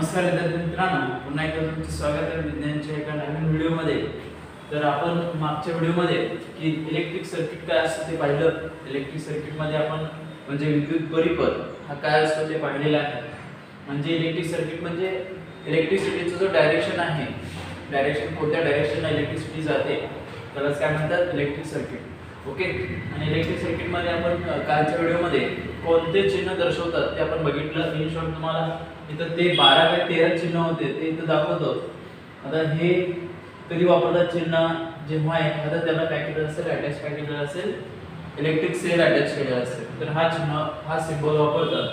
नमस्कार विद्यार्थी मित्रांनो, पुन्हा एकदा तुमचं स्वागत आहे विज्ञानच्या एका नवीन व्हिडिओमध्ये. तर आपण मागच्या व्हिडिओमध्ये की इलेक्ट्रिक सर्किट काय असतं ते पाहिलं. इलेक्ट्रिक सर्किटमध्ये आपण म्हणजे विद्युत परिपथ हा काय असतो ते पाहिलेलं आहे. म्हणजे इलेक्ट्रिक सर्किट म्हणजे इलेक्ट्रिसिटीचं जो डायरेक्शन आहे, डायरेक्शन कोणत्या डायरेक्शनला इलेक्ट्रिसिटी जाते त्यालाच काय म्हणतात, इलेक्ट्रिक सर्किट. ओके. आणि इलेक्ट्रिक सर्किटमध्ये आपण कालच्या व्हिडिओमध्ये कोणते चिन्ह दर्शवतात ते आपण बघितलं. इन शॉर्ट तुम्हाला इथं ते 12 काय 13 चिन्ह होते ते इथं दाखवतो. आता हे कधी वापरतात चिन्ह, जेव्हा एखादा त्याला काय केलं असेल, अटॅच काय केलेलं असेल, इलेक्ट्रिक सेल अटॅच केलेला असेल, तर हा चिन्ह हा सिम्बॉल वापरतात.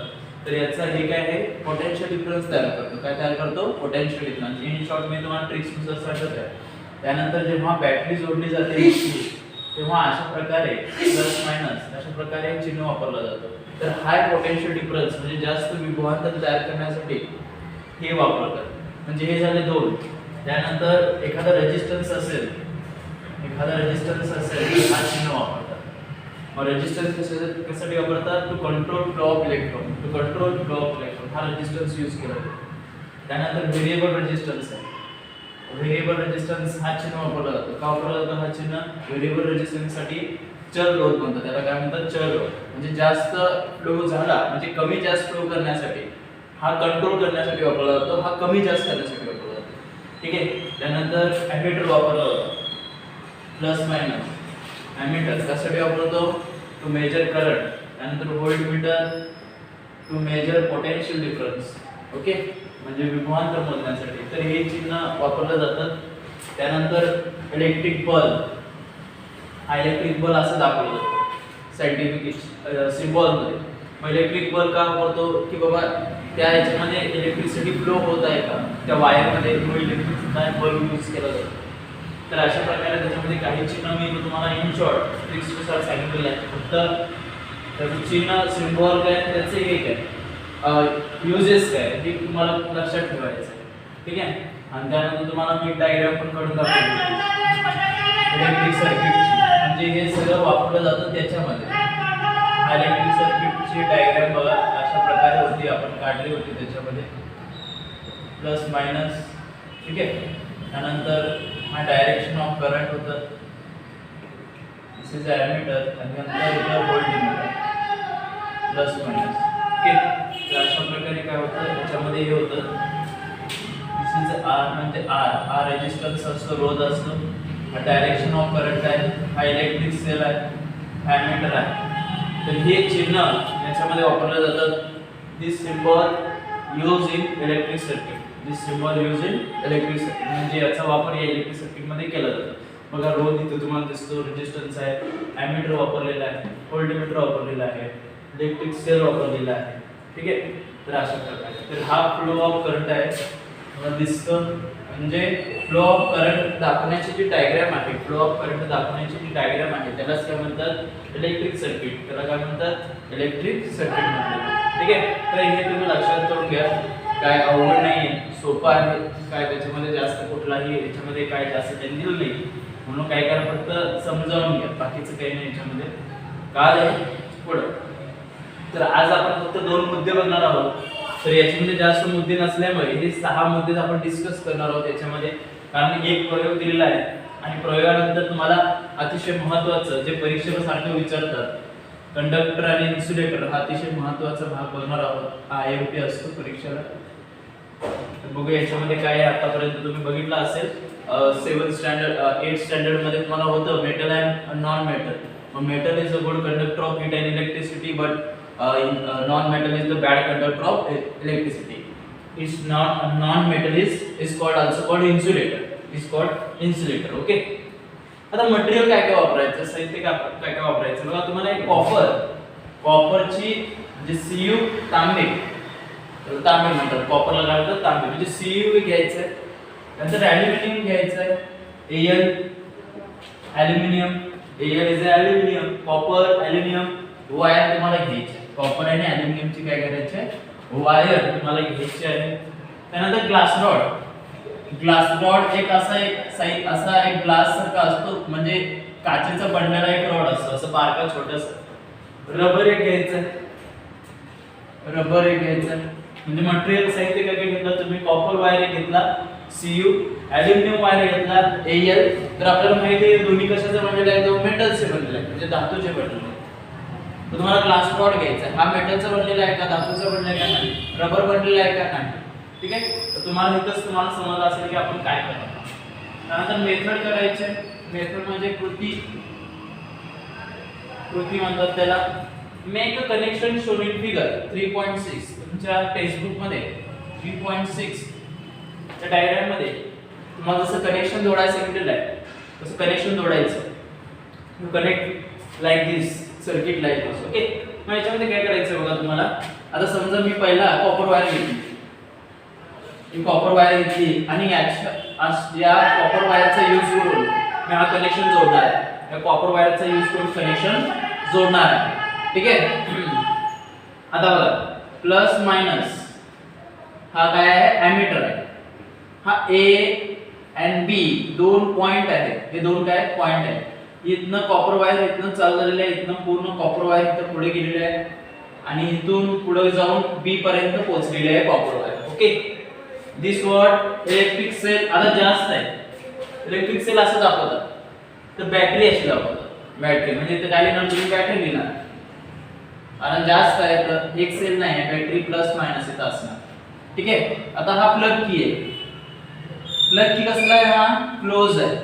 तर याचा हे काय आहे, पोटेन्शियल डिफरन्स तयार करतो. काय तयार करतो, पोटेन्शियल डिफरन्स. इन शॉर्ट मी तुम्हाला ट्रिक्स नुसार सांगत आहे. त्यानंतर जेव्हा बॅटरी जोडली जाते तेव्हा अशा प्रकारे प्लस मायनस अशा प्रकारे चिन्ह वापरलं जातं. तर हाय पोटेन्शियल डिफरन्स म्हणजे जास्त विभवांतर तयार करण्यासाठी हे वापरतात. म्हणजे हे झाले दोन. त्यानंतर एखादा रेजिस्टन्स असेल तर हा चिन्ह वापरतात. मग रेजिस्टन्स कशासाठी वापरतात, to control flow of electron. हा रेजिस्टन्स यूज केला जातो. त्यानंतर व्हेरिएबल रेजिस्टन्स आहे. व्हेरिएबल रेजिस्टन्स हा चिन्ह वापरला जातो. का वापरला जातो हा चिन्ह, व्हेरिएबल रेजिस्टन्स साठी चल रोध म्हणतात. त्याला काय म्हणतात, चल रोध. म्हणजे जास्त फ्लो झाला म्हणजे कमी जास्त फ्लो करण्यासाठी, हा कंट्रोल करण्यासाठी वापरला जातो, हा कमी जास्त करण्यासाठी वापरला जातो. ठीक आहे. त्यानंतर एमीटर वापरला जातो. प्लस मायनस एमीटर कशासाठी वापरतो, टू मेजर करंट. त्यानंतर voltmeter to measure potential difference. Okay. म्हणजे विभवांतर मोजण्यासाठी. तर हे चिन्ह वापरलं जातं. त्यानंतर इलेक्ट्रिक बल्ब, हा इलेक्ट्रिक बल्ब असं दाखवलं जातं सायंटिफिक सिम्बॉलमध्ये. मग इलेक्ट्रिक बल्ब का वापरतो की बाबा त्या याच्यामध्ये इलेक्ट्रिसिटी फ्लो होत आहे का, त्या वायरमध्ये इलेक्ट्रिसिटी बल्ब यूज केला जातो. तर अशा प्रकारे त्याच्यामध्ये काही चिन्ह मी तुम्हाला इन शॉर्ट ट्रिक्सनुसार सांगितलेलं आहे. फक्त त्याचं चिन्ह सिम्बॉल काय, त्याचे हे काय युजेस काय हे तुम्हाला लक्षात ठेवायचं आहे. ठीक आहे. आणि त्यानंतर तुम्हाला मी डायग्राम पण काढून दाखवतो इलेक्ट्रिक सर्किटची. म्हणजे हे सगळं वापरलं जातं त्याच्यामध्ये. इलेक्ट्रिक सर्किटची डायग्राम बघा अशा प्रकारे होती, आपण काढली होती त्याच्यामध्ये प्लस मायनस. ठीक आहे. त्यानंतर हा डायरेक्शन ऑफ करंट होतं. दिस इज एमीटर. आणि नंतर इथं व्होल्टमीटर प्लस मायनस. ओके. तर अशा प्रकारे काय होतं त्याच्यामध्ये हे होतं. दिस इज आर म्हणजे आर रेजिस्टन्स असतो, रोध असतो. हा डायरेक्शन ऑफ करंट आहे, हा इलेक्ट्रिक सेल आहे, हा एमीटर आहे. तर हे चिन्ह याच्यामध्ये वापरले जातात. This symbol use in electric circuit. म्हणजे याचा वापर या इलेक्ट्रिक सर्किट मध्ये केला जातो. बघा रोध इथे तुम्हाला दिसतो, रेजिस्टन्स आहे, एमीटर वापरलेला आहे, व्होल्टमीटर वापरलेला आहे, इलेक्ट्रिक सेल वापरलेला आहे. ठीक आहे. तर अशा प्रकारे तर हा फ्लो ऑफ करंट आहे मला दिसतं. म्हणजे फ्लो ऑफ करंट दाखवण्याची जी डायग्राम आहे, त्यालाच काय म्हणतात, इलेक्ट्रिक सर्किट. त्याला काय म्हणतात, इलेक्ट्रिक सर्किट म्हणतात. ठीक आहे. तर हे तुम्ही लक्षात ठेवून घ्या. काय अवघड नाहीये, सोपं आहे. काय त्याच्यामध्ये जास्त कुठलाही याच्यामध्ये काय जास्त टेन्शन नाही. म्हणून काय करा, फक्त समजावून घ्या, बाकीचं काही नाही याच्यामध्ये. काय आहे पुढं. तर आज आपण फक्त 2 मुद्दे बघणार आहोत. तर याच्यामध्ये जास्त मुद्दे नसल्यामुळे हे 6 मुद्दे आपण डिस्कस करणार आहोत याच्यामध्ये. कारण एक प्रयोग दिलेला आहे आणि प्रयोगानंतर तुम्हाला अतिशय महत्त्वाचं जे परीक्षेला सारखं विचारतात, कंडक्टर आणि इन्सुलेटर, हा अतिशय महत्त्वाचा भाग बघणार आहोत. हा आयएमपी असतो परीक्षेला. तर बघूया याच्यामध्ये काय आहे. आतापर्यंत तुम्ही बघितलं असेल 7th स्टँडर्ड 8th स्टँडर्ड मध्ये तुम्हाला होतं metal and non metal. Metal is a good conductor of heat and electricity, but non-metal is the bad conductor of electricity. It's non-metal is called also called insulator. Okay. आता material काय काय वापरायचं, साहित्य काय काय वापरायचं बघा. तुम्हाला एक कॉपरची म्हणजे Cu तांबे म्हणतात. कॉपरला लागतं तांबे म्हणजे Cu घ्यायचं. नंतर ॲल्युमिनियम घ्यायचं. Aluminium is aluminium. Copper, aluminium wire तुम्हाला घ्यायची. कॉपर आणि ॲल्युमिनियमची काय करायची आहे, वायर तुम्हाला घ्यायची आहे. त्यानंतर ग्लास रॉड एक असा एक ग्लास सारखा असतो, म्हणजे काचेचा बनलेला एक रॉड असतो, असं बारका छोटस. रबर एक घ्यायचं. म्हणजे मटेरियल साहित्य काय काय घेतलं तुम्ही, कॉपर वायर घेतला Cu, ॲल्युमिनियम वायर घेतला Al. तर आपल्याला माहिती आहे दोन्ही कशाचे बनलेले आहेत, मेटलचे बनलेले आहेत म्हणजे धातूचे बनलेले आहेत. तर तुम्हाला ग्लास रॉड घ्यायचा आहे, हा मेटलचा बनलेला आहे का धातूचा बनलेला आहे का नाही, रबर बनलेला आहे का नाही. ठीक आहे, तर तुम्हाला इथंच तुम्हाला समजलं असेल की आपण काय करणार. त्यानंतर मेथड करायचे, मेथड म्हणजे कृती म्हणतात त्याला. Make a connection shown in figure 3.6. तुमच्या टेक्स्टबुक मध्ये 3.6 च्या डायग्राम मध्ये तुम्हाला जसं कनेक्शन जोडायचं सांगितलेलं आहे तसं कनेक्शन जोडायचं. You connect like this, circuit like this. Okay, मग याच्यामध्ये काय करायचं बघा तुम्हाला. आता समजा मी पहिला कॉपर वायर घेतली, ही कॉपर वायर घेतली आणि या कॉपर वायरचा यूज करून मी हा कनेक्शन जोडणार आहे. या कॉपर वायरचा यूज करून कनेक्शन जोडणार आहे. ठीक आहे, आता बघा प्लस मायनस हा काय आहे, एमीटर आहे. हा A and B दोन पॉइंट आहेत, हे दोन काय पॉइंट आहेत. इथनं कॉपर वायर इथनं चालू झालेलं आहे, इथनं पूर्ण कॉपर वायर इथं पुढे गेलेली आहे आणि इथून पुढे जाऊन B पर्यंत पोहोचलेली आहे copper wire. Okay, this what electric cell. आता जास्त आहे, इलेक्ट्रिक सेल असं दाखवतात, तर बॅटरी अशी दाखवतात. बॅटरी म्हणजे इथे काय लिहिणार तुम्ही, बॅटरी लिहिणार, कारण जास्त आहे तर एक सेल नाही आहे, बॅटरी प्लस मायनस इथं असणार. ठीक आहे, आता हा प्लग की आहे. प्लग की कसला आहे, हा क्लोज आहे,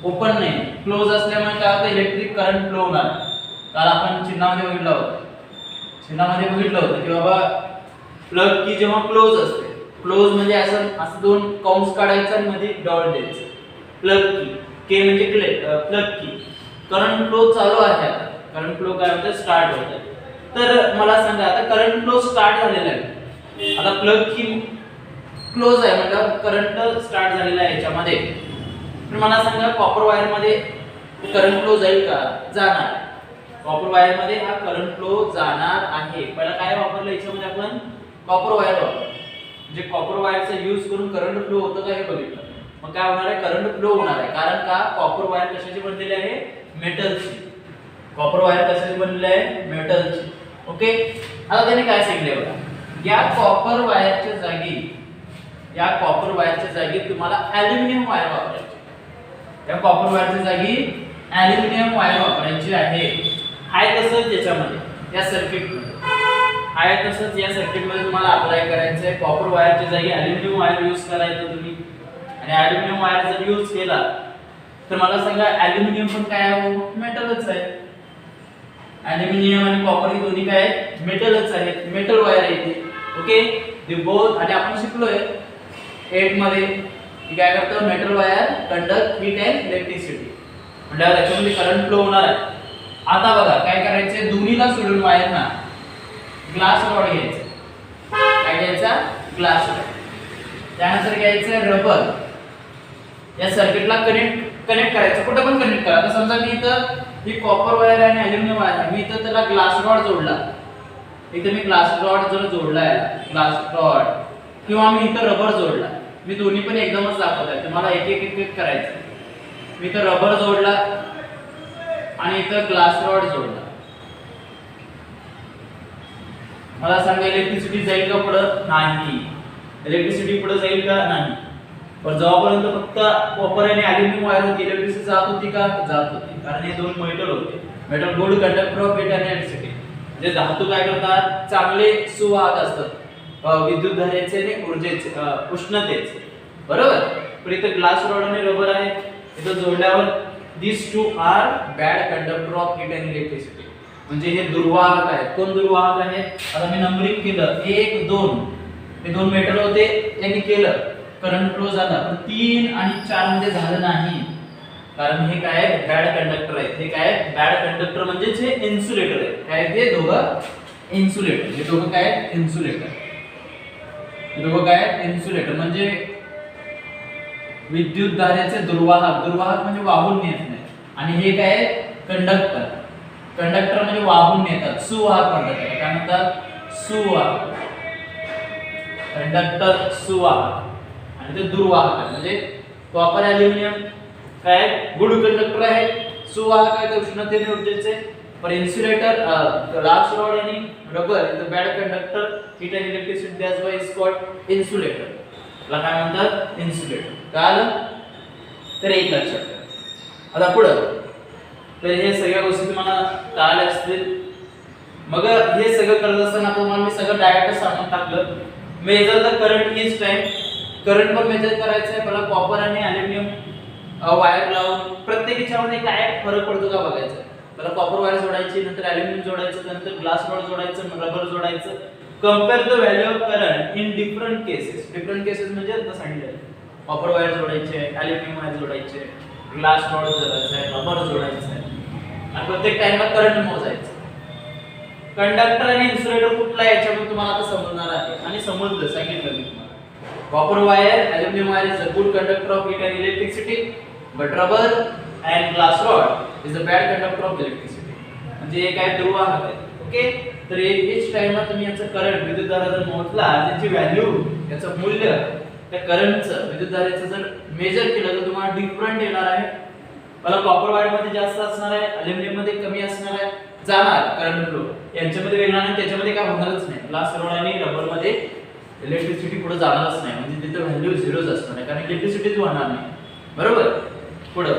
ओपन नाही. क्लोज असल्यामुळे काय होतं, इलेक्ट्रिक करंट फ्लो होणार. कारण आपण चिन्हामध्ये बघितलं होतं की बाबा प्लग की जेव्हा क्लोज असते, क्लोज म्हणजे असं दोन कंस काढायचं आणि मध्ये डॉट द्यायचं. प्लग की, के म्हणजे प्लग की. करंट फ्लो चालू आहे, आता करंट फ्लो काय होतं, स्टार्ट होत आहे. तर मला सांगा आता करंट फ्लो स्टार्ट झालेला आहे, आता प्लग की क्लोज आहे म्हणजे करंट स्टार्ट झालेला आहे याच्यामध्ये. तर मला सांगा कॉपर वायर मध्ये करंट फ्लो जाईल का, जाणार. कॉपर वायर मध्ये हा करंट फ्लो जाणार आहे. पहिला काय वापरलं याच्यामध्ये आपण, कॉपर वायर वापरलं, म्हणजे कॉपर वायरचा यूज करून करंट फ्लो होतं का हे बघितलं. मग काय होणार आहे, करंट फ्लो होणार आहे. कारण का, कॉपर वायर कशाची बनलेली आहे, मेटलची. कॉपर वायर कशाची बनलेली आहे, मेटलची. ओके, आता त्याने काय सांगितले बघा, या कॉपर वायरच्या जागी तुम्हाला ॲल्युमिनियम वायर वापरायची. या कॉपर वायरच्या जागी ॲल्युमिनियम वायर वापरायची आहे. हाय तसंच याच्यामध्ये या सर्किटमध्ये, हाय तसंच या सर्किटमध्ये तुम्हाला अप्लाय करायचं आहे. कॉपर वायरच्या जागी ॲल्युमिनियम वायर यूज करायचं तुम्ही. आणि ॲल्युमिनियम वायर जर यूज केला तर मला सांगा ॲल्युमिनियम पण काय आहे, मेटलच आहे. ॲल्युमिनियम आणि कॉपर हे दोन्ही काय आहेत, मेटलच आहेत, मेटल वायर आहे. Okay, they both. आणि आपण शिकलोय 8 मध्ये की काय करतं, metal wire conduct heat and electricity, म्हणजे त्याच्यामध्ये करंट फ्लो होणार आहे. आता बघा काय करायचं, दोन्हीला सोडून वायरना ग्लास रॉड घ्यायचा. काय घ्यायचा, ग्लास रॉड. त्यानंतर घ्यायचं रबर. या सर्किटला कनेक्ट करायचं, कुठं पण कनेक्ट करा. आता समजा मी इथं ही कॉपर वायर आणि ॲल्युमिनियम वायर आहे, मी इथं त्याला ग्लास रॉड जोडला. इथं मी ग्लास रॉड जर जोडलाय, ग्लास रॉड, किंवा मी इथं रबर जोडला. मी दोन्ही पण एकदमच दाखवत आहे, तुम्हाला एक एक करायचं. मी इथं रबर जोडला आणि इथं ग्लास रॉड जोडला. मला सांगा इलेक्ट्रिसिटी जाईल का पुढे, नाही. इलेक्ट्रिसिटी पुढे जाईल का, नाही. पण जेव्हापर्यंत फक्त कॉपर आणि ॲल्युमिनियम वायर होती, इलेक्ट्रिसिटी जात होती का, जात होती. कारण हे दोन मेटल होते. Metal good conductor of heat आणि इलेक्ट्रिसिटी. म्हणजे धातू काय करतात, चांगले सुवाहक असतात विद्युत धारेचे आणि ऊर्जेचे, उष्णतेचे. बरोबर. पण इथे ग्लास रॉड आणि रबर आहे, इथं जोडल्यावर these two are bad conductor of heat and electricity. म्हणजे हे दुर्वाहक आहेत. कोण दुर्वाहक आहे, आता मी नंबरिंग केलं 1 2, हे दोन मेटल होते, यांनी केलं करंट फ्लो झाला. पण 3 आणि 4 मध्ये झालं नाही, कारण हे काय बॅड कंडक्टर आहेत. हे काय बॅड कंडक्टर म्हणजेच हे इन्सुलेटर आहे. काय ते दोघं इन्सुलेटर, हे दोघं काय इन्सुलेटर. दोघं काय इन्सुलेटर म्हणजे विद्युत धारेचे दुर्वाहक. दुर्वाहक म्हणजे वाहून नेत नाही. आणि हे काय कंडक्टर. कंडक्टर म्हणजे वाहून नेतात, सुवाहक म्हणतात. काय म्हणतात, सुवाहक. कंडक्टर सुवाहक आणि ते दुर्वाहक. म्हणजे कॉपर ॲल्युमिनियम काय गुड कंडक्टर आहे, सुवाहक आहे, उष्णतेने ऊर्जेचे. For insulator, glass rod आणि rubber is a bad conductor. Heat and electricity, that's why it's called insulator. याला काय म्हणतात? Insulator. कळलं? तर एक लक्षात ठेवा. आता पुढे तर हे सगळ्या गोष्टी तुम्हाला कळल्या असतील. मग हे सगळं करत असताना तुम्हाला मी सगळं डायरेक्ट सांगून टाकलं. Measure the current is time. Current पण मेजर करायचं आहे. मला कॉपर आणि ॲल्युमिनियम वायर लावून प्रत्येक याच्यामध्ये काय फरक पडतो का बघायचं. मला कॉपर वायर जोडायची, नंतर ॲल्युमिनियम जोडायचं, नंतर ग्लास रॉड जोडायचं, रबर जोडायचं. Compare the value of current in different cases. Different cases म्हणजे आता सांगितलं कॉपर वायर जोडायचे, ॲल्युमिनियम वायर जोडायचे, ग्लास रॉड जोडायचा आहे, रबर जोडायचं आहे आणि प्रत्येक टाइमला करंट मोजायचं. कंडक्टर आणि इन्सुलेटर कुठला याच्यामध्ये तुम्हाला आता समजणार आहे आणि समजलं सांगितलं मी तुम्हाला. Copper wire, aluminium wire is a good conductor of heat and electricity, but rubber and glass rod is a bad conductor of electricity. म्हणजे हे काय ध्रुववाहक आहे. ओके, तर एच टाइमला तुम्ही याचं करंट विद्युतधारा जर मोजला, त्याची व्हॅल्यू, याचं मूल्य त्या करंटचं विद्युतधारेचं जर मेजर केलं तर तुम्हाला डिफरंट येणार आहे. मला कॉपर वायर मध्ये जास्त असणार आहे, ॲल्युमिनियम मध्ये कमी असणार आहे. जाणार करंट फ्लो यांच्यामध्ये वेगळा नाही, त्याच्यामध्ये काय होणारच नाही. ग्लास रॉड आणि रबर मध्ये इलेक्ट्रिसिटी पुढे जाणारच नाही, म्हणजे तिथे व्हॅल्यू झिरोच असणार आहे, कारण इलेक्ट्रिसिटीच वाहणार नाही. बरोबर. पुढे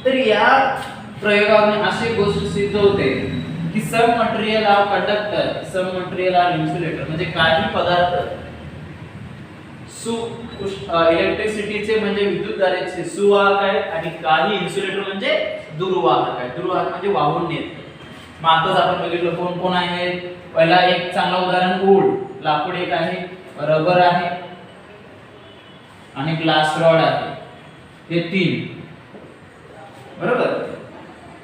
तर या प्रयोगाने अशी गोष्ट सिद्ध होते की some material of conductor, some material of insulator, म्हणजे काही पदार्थ इलेक्ट्रिसिटीचे म्हणजे विद्युतधारेचे सुवाहक आहे आणि काही इन्सुलेटर म्हणजे दुर्वाहक आहे. दुर्वाहक म्हणजे वाहून नेत. मग आताच आपण बघितलं कोण कोण आहे. पहिला एक चांगला उदाहरण वूड, लाकूड एक आहे, रबर आहे आणि ग्लास रॉड आहे. हे तीन. बरोबर.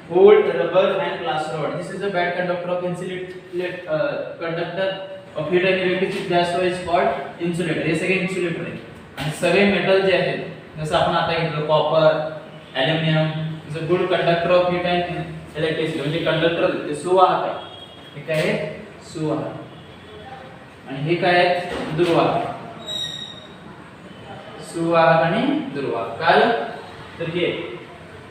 Wood, rubber and glass rod. This is a bad conductor of conductor of heat and electricity, that's why it's called insulator. हे सगळे इन्सुलेटर आहेत. आणि सगळे मेटल जे आहेत, जसं आपण आता घेतलं copper, aluminium is a good conductor of heat and electricity, म्हणजे कंडक्टर ते सुवाहक आहे. हे काय आहे? सुवाहक. आणि हे काय आहेत? दुर्वाहक. सुवाहक आणि दुर्वाहक. कळलं? तर हे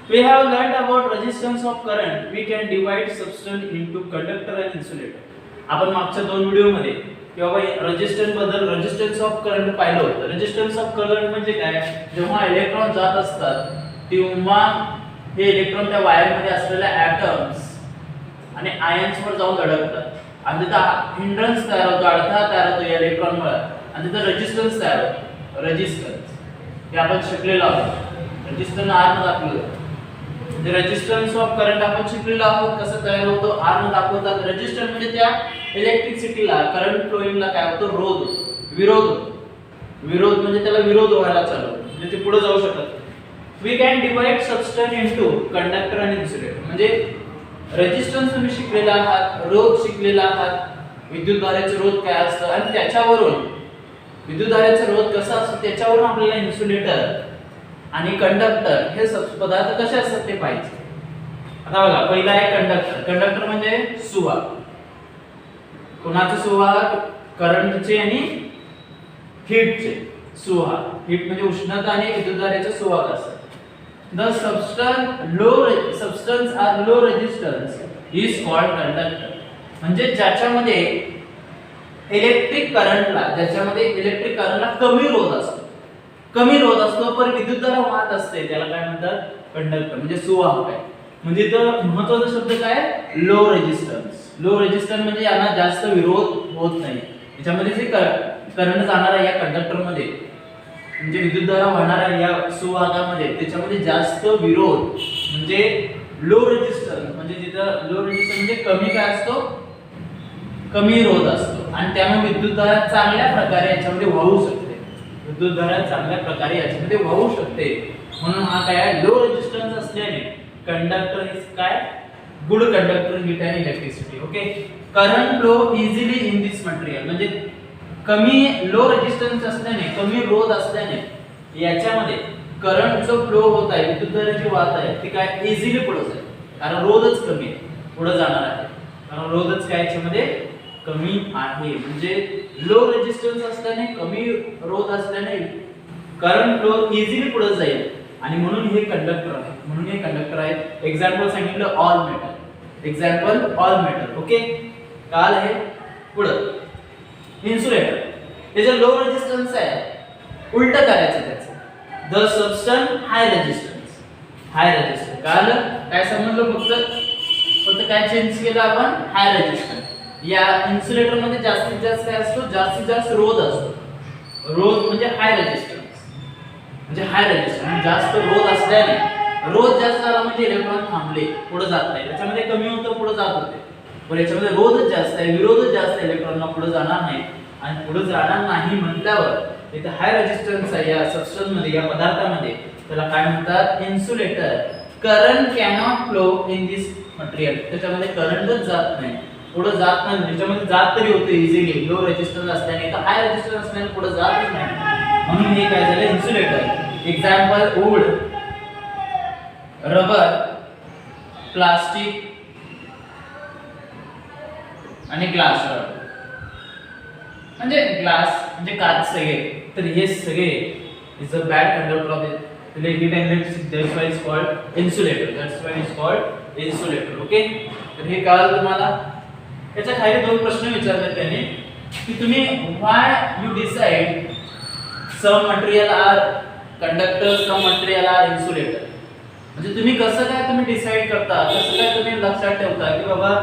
we have learned about resistance of current. We can divide substance into conductor and insulator. आपण मागच्या दोन व्हिडिओ मध्ये किंवा रेजिस्टन्स बद्दल, रेजिस्टन्स ऑफ करंट पाहिलं होतं. रेजिस्टन्स ऑफ करंट म्हणजे काय? जेव्हा इलेक्ट्रॉन जात असतात तेव्हा हे इलेक्ट्रॉन त्या वायर मध्ये असलेल्या ॲटम्स आणि आयन्स वर जाऊन धडकतात आणि तिथं हिंड्रन्स तयार होतो, अडथळा तयार होतो या इलेक्ट्रॉन मुळे आणि तिथं रेजिस्टन्स तयार होतो. रेजिस्टन्स हे आपण शिकलेलो आहोत. रेजिस्टन्स आर न दाखवलं. म्हणजे रेजिस्टन्स ऑफ करंट आपण शिकलेलो आहोत. कसं तयार होतो? आर न दाखवतात. रेजिस्टन्स म्हणजे त्या इलेक्ट्रिसिटीला, करंट फ्लोइंगला काय होतं? रोध होतो, विरोध होतो. विरोध म्हणजे त्याला विरोध व्हायला चालू होतो, म्हणजे ते पुढे जाऊ शकत. We can divide substance into conductor आणि इन्सुलेटर. म्हणजे रेजिस्टन्स तुम्ही शिकलेला आहात, रोध शिकलेला आहात, विद्युतधारेचे रोध काय असतं आणि त्याच्यावरून विद्युतधारेचा रोध कसा असतो त्याच्यावरून आपल्याला इन्सुलेटर आणि कंडक्टर हे पदार्थ कसे असतात ते पाहिजे. आता बघा, पहिला आहे कंडक्टर. कंडक्टर म्हणजे सुवाहक. कोणाचे सुवाहक? करंटचे आणि हीटचे सुवाहक. हीट म्हणजे उष्णता आणि विद्युतधारेचे सुवाहक असतात. The substance are low resistance is called conductor. म्हणजे ज्याच्यामध्ये इलेक्ट्रिक करंटला कमी रोध असतो, कमी रोध असतो पण विद्युतधारा वाहत असते, त्याला काय म्हणतात? कंडक्टर. म्हणजे सुवाहक आहे. म्हणजे इथं महत्त्वाचा शब्द काय? Low resistance. लो रेजिस्टन्स म्हणजे यांना जास्त विरोध होत नाही. याच्यामध्ये जे करंट जाणार आहे या कंडक्टर मध्ये, म्हणजे विद्युतधारा वाहणार आहे या सुवाहकामध्ये, त्याच्यामध्ये जास्त विरोध म्हणजे लो रेजिस्टन्स. म्हणजे जिथं लो रेजिस्टन्स म्हणजे कमी काय असतो? कमी रोध असतो आणि त्यामुळे विद्युतधारा चांगल्या प्रकारे याच्यामध्ये वाहू शकते. विद्युतधारा चांगल्या प्रकारे याच्यामध्ये वाहू शकते. म्हणून हा काय? लो रेजिस्टन्स असल्याने कंडक्टर इज काय? Good conductor heat and electricity. Okay. Current flow easily in this material. म्हणजे कमी लो रेजिस्टन्स असल्याने, कमी रोध असल्याने याच्यामध्ये करंट जो फ्लो होत आहे, विद्युतधारा जी वाहत आहे ती काय? इझिली पुढे जाईल, कारण रोधच कमी आहे, पुढे जाणार आहे. कारण रोधच काय याच्यामध्ये कमी आहे. म्हणजे लो रेजिस्टन्स असल्याने, कमी रोध असल्याने करंट फ्लो इझिली पुढे जाईल आणि म्हणून हे कंडक्टर आहे. म्हणून हे कंडक्टर आहेत. एक्झाम्पल सांगितलं all metal. Example all metal. Okay, काल आहे पुढं इन्सुलेटर. त्याचा लो रेजिस्टन्स आहे, उलट करायचं त्याचं. The substance high resistance, high resistance. काल काय समजलं, फक्त काय चेंज केलं आपण, हाय रेजिस्टन्स. या इन्सुलेटर मध्ये जास्तीत जास्त काय असतो, जास्तीत जास्त रोध असतो. रोध म्हणजे हाय रेजिस्टन्स, म्हणजे हाय रेजिस्टन्स जास्त रोध असल्याने, रोध जास्त झाला म्हणजे इलेक्ट्रॉन थांबले, पुढे जात नाही. त्याच्यामध्ये कमी होतं, पुढे जात होते. पण याच्यामध्ये रोधच जास्त आहे, विरोधच जास्त आहे, इलेक्ट्रॉनला पुढे जाणार नाही. आणि पुढे जाणार नाही म्हटल्यावर इथे हाय रेजिस्टन्स आहे या सबस्टन्स मध्ये, या पदार्थामध्ये. त्याला काय म्हणतात, insulator. Current cannot flow in this material. त्याच्यामध्ये करंटच जात नाही, पुढे जात नाही. त्याच्यामध्ये जात तरी होते इझिली, लो रेजिस्टन्स असल्याने. तर हाय रेजिस्टन्स असल्याने पुढे जातच नाही, म्हणून हे काय झालं, insulator. Example wood, rubber, plastic आणि ग्लास रॉड. म्हणजे ग्लास म्हणजे काच सगळे. तर हे सगळे is a bad conductor of the heat and electricity. That's why it's called insulator. That's why it's called insulator. Okay. तर हे कळलं तुम्हाला. याच्या खाली दोन प्रश्न विचारले त्याने की तुम्ही why you decide some material are conductors, some material are insulator. म्हणजे तुम्ही कसं काय तुम्ही डिसाइड करता, कसं काय तुम्ही लक्षात ठेवता की बाबा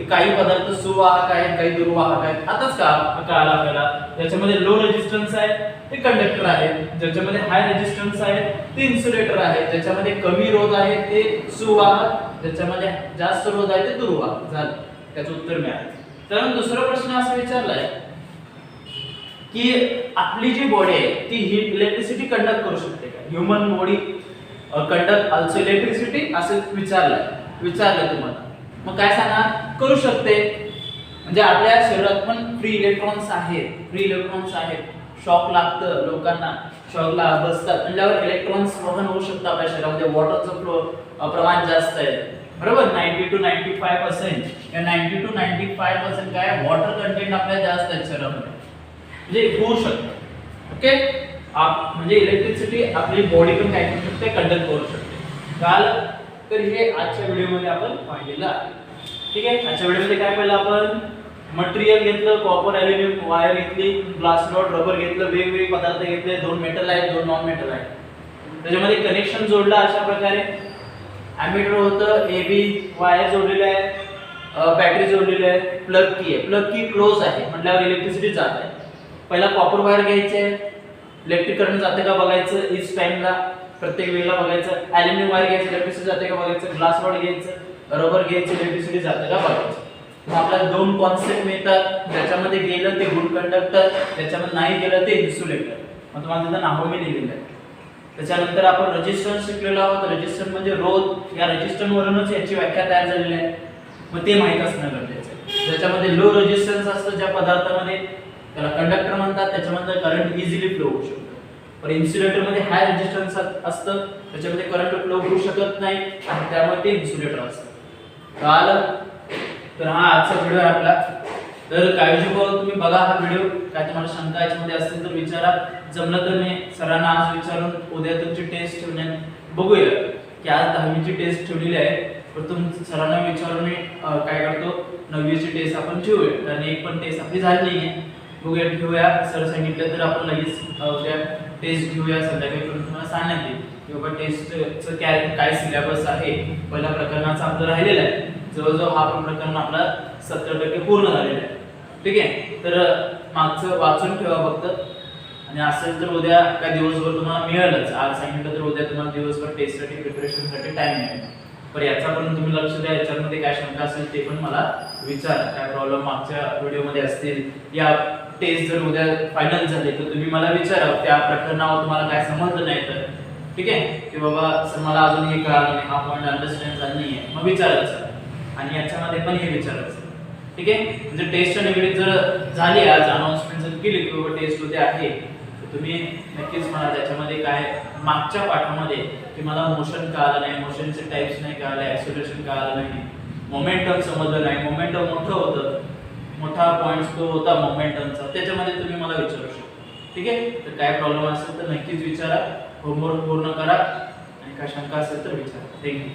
काही पदार्थ सुवाहक आहेत, काही दुर्वाहक आहेत. आताच कळालं आपल्याला. ज्याच्यामध्ये लो रेजिस्टन्स आहे ते कंडक्टर आहे, ज्याच्यामध्ये हाय रेजिस्टन्स आहे ते इन्सुलेटर आहे, ज्याच्यामध्ये कमी रोध आहे ते सुवाहक, ज्याच्यामध्ये जास्त रोध आहे ते दुर्वाहक. झालं, त्याचं उत्तर मिळालं. तर दुसरा प्रश्न असा विचारलाय की आपली जी बॉडी आहे ती हीट इलेक्ट्रिसिटी कंडक्ट करू शकते का, human body conduct also electricity, असं विचारलंय तुम्हाला. मग काय सांगा, करू शकते. म्हणजे आपल्या शरीरात पण फ्री इलेक्ट्रॉन्स आहेत. शॉक लागतं लोकांना, शॉकला बसतात म्हणल्यावर इलेक्ट्रॉन्स वहन होऊ शकतं आपल्या शरीरामध्ये. वॉटरचं फ्लो प्रमाण जास्त आहे, बरोबर. 90 to 95%. या 90 to 95% काय वॉटर कंटेंट आपल्या जास्त आहे शरीरामध्ये, म्हणजे होऊ शकतं. ओके, म्हणजे इलेक्ट्रिसिटी आपली बॉडी पण काय करू शकते, कंडक्ट करू शकते. काल तर हे आजच्या व्हिडिओमध्ये आपण पाहिलेलं आहे. ठीक आहे. आजच्या व्हिडिओमध्ये काय पाहिलं आपण, मटेरियल घेतलं, कॉपर, ॲल्युमिनियम वायर घेतली, ग्लास रॉड, रबर घेतलं, वेगवेगळे पदार्थ घेतले. 2 मेटल आहेत, 2 नॉन मेटल आहेत. त्याच्यामध्ये कनेक्शन जोडलं अशा प्रकारे. ॲमीटर होतं, AB वायर जोडलेले आहे, बॅटरी जोडलेली आहे, प्लग की क्लोज आहे म्हटल्यावर इलेक्ट्रिसिटी जात आहे. पहिला कॉपर वायर घ्यायचे, इलेक्ट्रिक करंट जाते का बघायचं, इच टाइमला प्रत्येक वेळेला बघायचं. ॲल्युमिनियम वायर घ्यायचं, इलेक्ट्रिसिटी जाते का बघायचं. ग्लास रॉड घ्यायचं, रबर घ्यायचं, इलेक्ट्रिसिटी जाते का बघायचं. मग आपल्याला 2 कॉन्सेप्ट मिळतात. ज्याच्यामध्ये गेलं ते गुड कंडक्टर, ज्याच्यामध्ये नाही गेलं ते इन्सुलेटर. मग तुम्हाला तिथं नाव मी लिहिलेलं आहे. त्याच्यानंतर आपण रेजिस्टन्स शिकलेलो आहोत. रेजिस्टन्स म्हणजे रोध. या रेजिस्टन्स वरूनच याची व्याख्या तयार झालेली आहे, मग ते माहित असणं गरजेचं आहे. ज्याच्यामध्ये लो रेजिस्टन्स असतं ज्या पदार्थामध्ये त्याला कंडक्टर म्हणतात, त्याच्यामध्ये करंट इझिली फ्लो होऊ शकतो. पण इन्सुलेटर मध्ये हाय रेजिस्टन्स असतं, त्याच्यामध्ये करंट फ्लो होऊ शकत नाही आणि त्यामुळे ते इन्सुलेटर असतं. कळालं? तर हा आजचा व्हिडिओ आहे आपला. तर काळजीपूर्वक तुम्ही बघा हा व्हिडिओ. काय तुम्हाला शंका याच्यामध्ये असतील तर विचारा. जमलं तर मी सरांना आज विचारून उद्या तुमची टेस्ट ठेवण्यात बघूया की आज 10वीची टेस्ट ठेवलेली आहे. तर तुम्ही सरांना विचारून मी काय करतो 9वीची टेस्ट आपण ठेवूया. कारण एक पण टेस्ट आपली झाली नाही आहे. बघूया, ठेवूया. सर सांगितलं तर आपण लगेच उद्या टेस्ट घेऊया. संध्याकाळी करून तुम्हाला सांगण्यात येईल की बाबा टेस्टचं काय सिलेबस आहे. पहिल्या प्रकरणाचं आपलं राहिलेलं आहे. जवळजवळ हा पण प्रकरण आपला 70% पूर्ण झालेला आहे. ठीक आहे. तर मागचं वाचून ठेवा फक्त. आणि असेल तर उद्या काय दिवसभर तुम्हाला मिळेलच. आज सांगितलं तर उद्या तुम्हाला दिवसभर टेस्टसाठी प्रिपरेशनसाठी टाइम मिळेल. पण याचा पण तुम्ही लक्ष द्या. याच्यामध्ये काय शंका असेल ते पण मला विचारा. काय प्रॉब्लेम मागच्या व्हिडिओमध्ये असतील, या टेस्ट जर उद्या फायनल झाले तर तुम्ही मला विचारा. त्या प्रकरणावर तुम्हाला काय समजलं नाही तर ठीक आहे की बाबा सर मला अजून हे कळालं नाही, हा पॉईंट अंडरस्टँड झाला नाही आहे, मग विचारायचं. आणि याच्यामध्ये पण हे विचारायचं. ठीक आहे. म्हणजे टेस्ट आणि निगडीत जर झाली, आज अनाउन्समेंट जर केली की बाबा टेस्ट उद्या आहे, तर तुम्ही नक्कीच म्हणा त्याच्यामध्ये काय मागच्या पाठामध्ये की मला मोशन कळालं नाही, मोशनचे टाइप्स नाही कळाले, ॲक्सिलरेशन कळालं नाही, मोमेंटम समजलं नाही. मोमेंटम मोठं होतं, मोठा पॉईंट तो होता मोमेंटमचा, त्याच्यामध्ये तुम्ही मला विचारू शकता. ठीक आहे. तर काय प्रॉब्लेम असेल तर नक्कीच विचारा. होमवर्क पूर्ण करा आणि काय शंका असेल तर विचारा. थँक्यू.